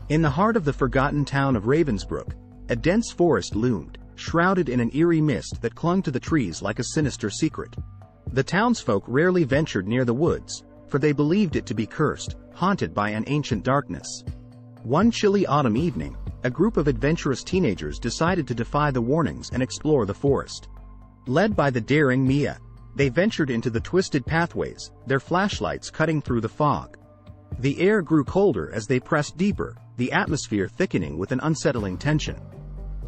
In the heart of the forgotten town of Ravensbrook, a dense forest loomed, shrouded in an eerie mist that clung to the trees like a sinister secret. The townsfolk rarely ventured near the woods, for they believed it to be cursed, haunted by an ancient darkness. One chilly autumn evening, a group of adventurous teenagers decided to defy the warnings and explore the forest. Led by the daring Mia, they ventured into the twisted pathways, their flashlights cutting through the fog. The air grew colder as they pressed deeper, the atmosphere thickening with an unsettling tension.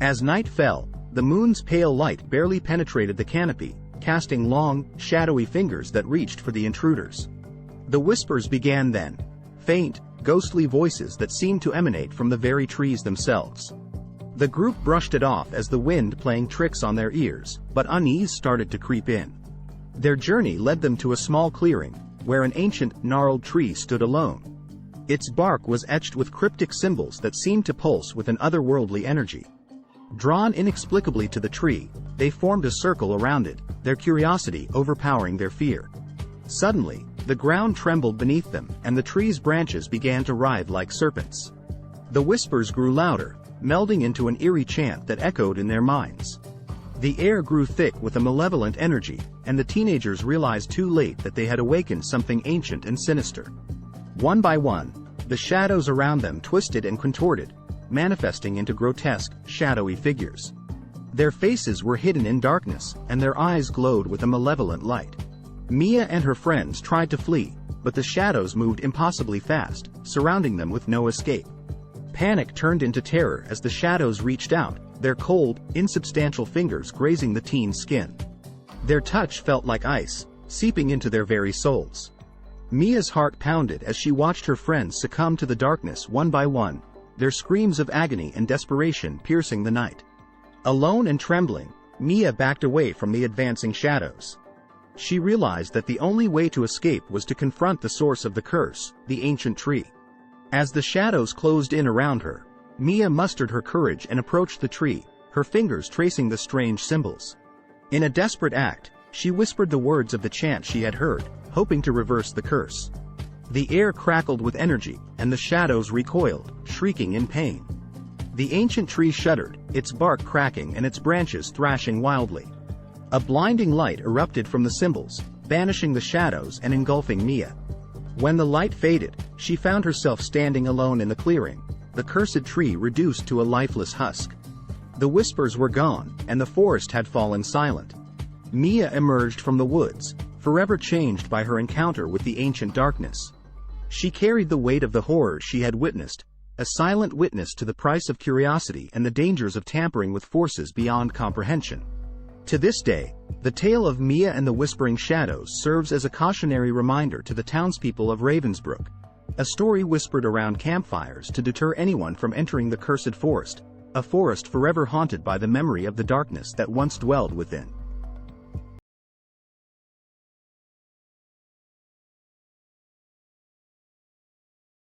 As night fell, the moon's pale light barely penetrated the canopy, casting long, shadowy fingers that reached for the intruders. The whispers began then, faint, ghostly voices that seemed to emanate from the very trees themselves. The group brushed it off as the wind playing tricks on their ears, but unease started to creep in. Their journey led them to a small clearing, where an ancient, gnarled tree stood alone. Its bark was etched with cryptic symbols that seemed to pulse with an otherworldly energy. Drawn inexplicably to the tree, they formed a circle around it, their curiosity overpowering their fear. Suddenly, the ground trembled beneath them, and the tree's branches began to writhe like serpents. The whispers grew louder, melding into an eerie chant that echoed in their minds. The air grew thick with a malevolent energy, and the teenagers realized too late that they had awakened something ancient and sinister. One by one, the shadows around them twisted and contorted, manifesting into grotesque, shadowy figures. Their faces were hidden in darkness, and their eyes glowed with a malevolent light. Mia and her friends tried to flee, but the shadows moved impossibly fast, surrounding them with no escape. Panic turned into terror as the shadows reached out, their cold, insubstantial fingers grazing the teen's skin. Their touch felt like ice, seeping into their very souls. Mia's heart pounded as she watched her friends succumb to the darkness one by one, their screams of agony and desperation piercing the night. Alone and trembling, Mia backed away from the advancing shadows. She realized that the only way to escape was to confront the source of the curse, the ancient tree. As the shadows closed in around her, Mia mustered her courage and approached the tree, her fingers tracing the strange symbols. In a desperate act, she whispered the words of the chant she had heard, hoping to reverse the curse. The air crackled with energy, and the shadows recoiled, shrieking in pain. The ancient tree shuddered, its bark cracking and its branches thrashing wildly. A blinding light erupted from the symbols, banishing the shadows and engulfing Mia. When the light faded, she found herself standing alone in the clearing, the cursed tree reduced to a lifeless husk. The whispers were gone, and the forest had fallen silent. Mia emerged from the woods, forever changed by her encounter with the ancient darkness. She carried the weight of the horrors she had witnessed, a silent witness to the price of curiosity and the dangers of tampering with forces beyond comprehension. To this day, the tale of Mia and the Whispering Shadows serves as a cautionary reminder to the townspeople of Ravensbrook, a story whispered around campfires to deter anyone from entering the cursed forest, a forest forever haunted by the memory of the darkness that once dwelled within.